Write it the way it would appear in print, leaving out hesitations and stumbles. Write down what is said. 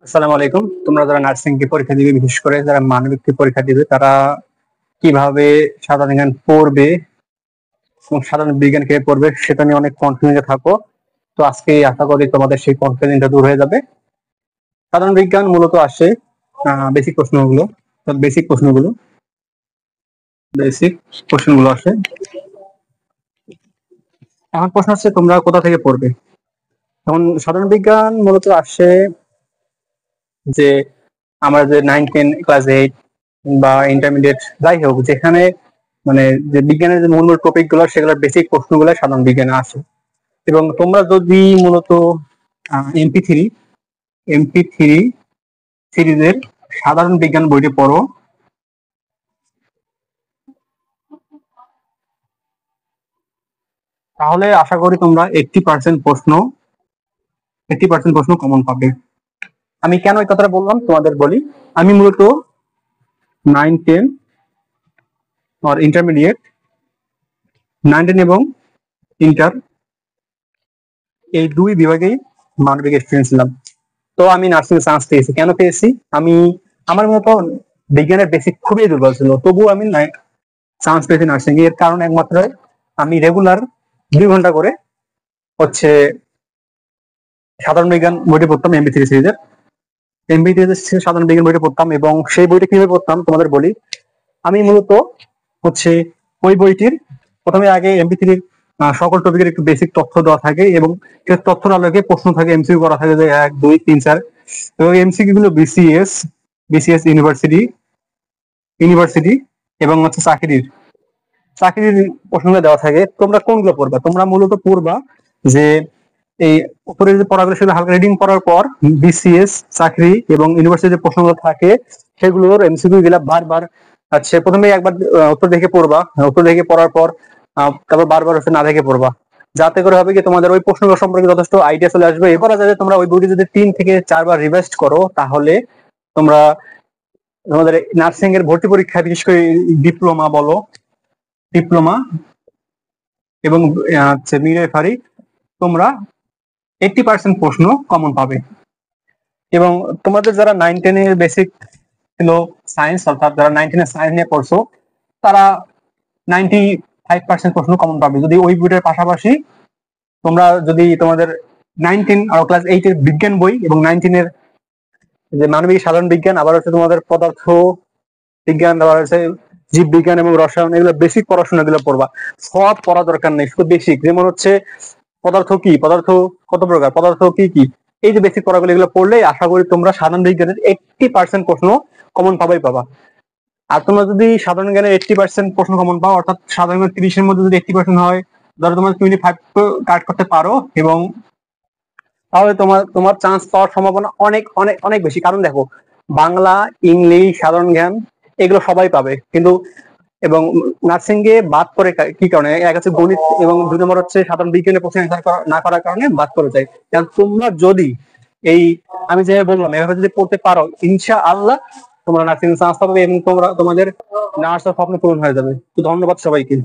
আসসালামু আলাইকুম। তোমরা যারা নার্সিং কি পরীক্ষা দিবে, বিশেষ করে যারা মানবিক কি পরীক্ষা দিবে, তারা কিভাবে সাধারণ জ্ঞান পড়বে এবং সাধারণ বিজ্ঞান কিভাবে পড়বে সেটা নিয়ে অনেক কনফিউজে থাকো। তো আজকে আশা করি তোমাদের সেই কনফিউশনটা দূর হয়ে যাবে। সাধারণ বিজ্ঞান মূলত আসে বেসিক প্রশ্নগুলো বেসিক প্রশ্নগুলো বেসিক কোশ্চেনগুলো আসে। এখন প্রশ্ন হচ্ছে তোমরা কোথা থেকে পড়বে। এখন সাধারণ বিজ্ঞান মূলত আসে যে আমরা যে 9, 10, ক্লাস 8 বা ইন্টারমিডিয়েট যাই হোক, যেখানে মানে যে বিজ্ঞানের যে মূল মূল টপিক গুলো সেগুলোর বেসিক প্রশ্নগুলো সাধারণ বিজ্ঞানে আসে। এবং তোমরা যদি মূলত এমপি 3 এমপি 3 সিরিজের সাধারণ বিজ্ঞান বইটি পড়ো, তাহলে আশা করি তোমরা 80% প্রশ্ন কমন পাবে। আমি কেন এই কথাটা বললাম তোমাদের বলি। আমি মূলত 9, 10 আর ইন্টারমিডিয়েট, 9, 10 এবং ইন্টার, এই দুই বিভাগেই মানবিক স্টুডেন্ট ছিলাম। তো আমি নার্সিং চান্স পেয়েছি। কেন পেয়েছি? আমি আমার মতো বিজ্ঞানের বেসিক খুবই দুর্বল ছিল, তবুও আমি চান্স পেয়েছি নার্সিং। এর কারণ একমাত্র আমি রেগুলার 2 ঘন্টা করে হচ্ছে সাধারণ বিজ্ঞান বইটি পড়তাম। এমবি3 সিরিজের সাধারণ বিজ্ঞান বইটি পড়তাম, এবং সেই বইটা কিভাবে পড়তাম তোমাদের বলি। আমি মূলত হচ্ছে ওই বইটির প্রথমে আগে এমবি3 সকল টপিকের একটু বেসিক তথ্য দেওয়া থাকে, এবং সেই তথ্যের আলোকে প্রশ্ন থাকে, এমসিকিউ করা থাকে যে 1, 2, 3, 4। এবং এমসিকিউ গুলো বিসিএস, ইউনিভার্সিটি ইউনিভার্সিটি এবং হচ্ছে চাকরির প্রশ্নগুলো দেওয়া থাকে। তোমরা কোনগুলো পড়বা? তোমরা মূলত পড়বা যে এই উপরে যে পড়াগুলো সেগুলো হালকা রিডিং করার পর বিসিএস, চাকরি এবং ইউনিভার্সিটির যে প্রশ্নগুলো থাকে সেগুলোর এমসিকিউ গুলা বারবার আচ্ছা প্রথমে একবার উত্তর দেখে পড়বা। উত্তর দেখে পড়ার পর তারপর বারবার হচ্ছে না দেখে পড়বা, যাতে করে হবে কি তোমাদের ওই প্রশ্নগুলো সম্পর্কে যথেষ্ট আইডিয়া চলে আসবে। এরপর যাতে তোমরা ওই বইটি যদি 3 থেকে 4 বার রিভাইজ করো, তাহলে তোমরা তোমাদের নার্সিং এর ভর্তি পরীক্ষায়, বিশেষ করে ডিপ্লোমা এবং হচ্ছে মিডওয়াইফারি, তোমরা 80% প্রশ্ন কমন পাবে। এবং তোমাদের যারা 9, 10 এর বেসিক ছিল সায়েন্স, অর্থাৎ যারা 9, 10 এর সায়েন্স নিয়ে পড়ছো, তারা 95% প্রশ্ন কমন পাবে যদি ওই বইটার পাশাপাশি তোমরা যদি তোমাদের 9, 10 আর ক্লাস 8 এর বিজ্ঞান বই এবং 9, 10 এর যে মানবিক সাধারণ বিজ্ঞান, আবার হচ্ছে তোমাদের পদার্থ বিজ্ঞান, আবার হচ্ছে জীব বিজ্ঞান এবং রসায়ন, এগুলো বেসিক পড়াশোনা গুলো পড়বা। সব পড়া দরকার নেই, শুধু বেসিক। যেমন হচ্ছে পদার্থ কি, পদার্থ কত প্রকার, পদার্থ কি কি, এই যে বেসিক পড়াগুলো, এগুলো পড়লেই আশা করি তোমরা সাধারণ বিজ্ঞানের 80% প্রশ্ন কমন পাবা। আর তোমরা যদি সাধারণ জ্ঞানের 80% প্রশ্ন কমন পাও, অর্থাৎ সাধারণ জ্ঞান 30-এর মধ্যে যদি 80% হয়, ধরো তোমার 25 কাট করতে পারো, এবং তাহলে তোমার তোমার চান্স পাওয়ার সম্ভাবনা অনেক অনেক অনেক বেশি। কারণ দেখো, বাংলা, ইংলিশ, সাধারণ জ্ঞান এগুলো সবাই পাবে, কিন্তু এবং নার্সিং এ বাদ করে কি কারণে? এক আছে গণিত, এবং 2 নম্বর হচ্ছে সাধারণ বিজ্ঞানের প্রশ্ন না করার কারণে বাদ করে যায়। কারণ তোমরা যদি এই আমি যেভাবে বললাম এভাবে যদি পড়তে পারো, ইনশাআল্লাহ তোমরা নার্সিং চান্স পাবে এবং তোমরা তোমাদের নার্সের স্বপ্ন পূরণ হয়ে যাবে। তো ধন্যবাদ সবাইকে।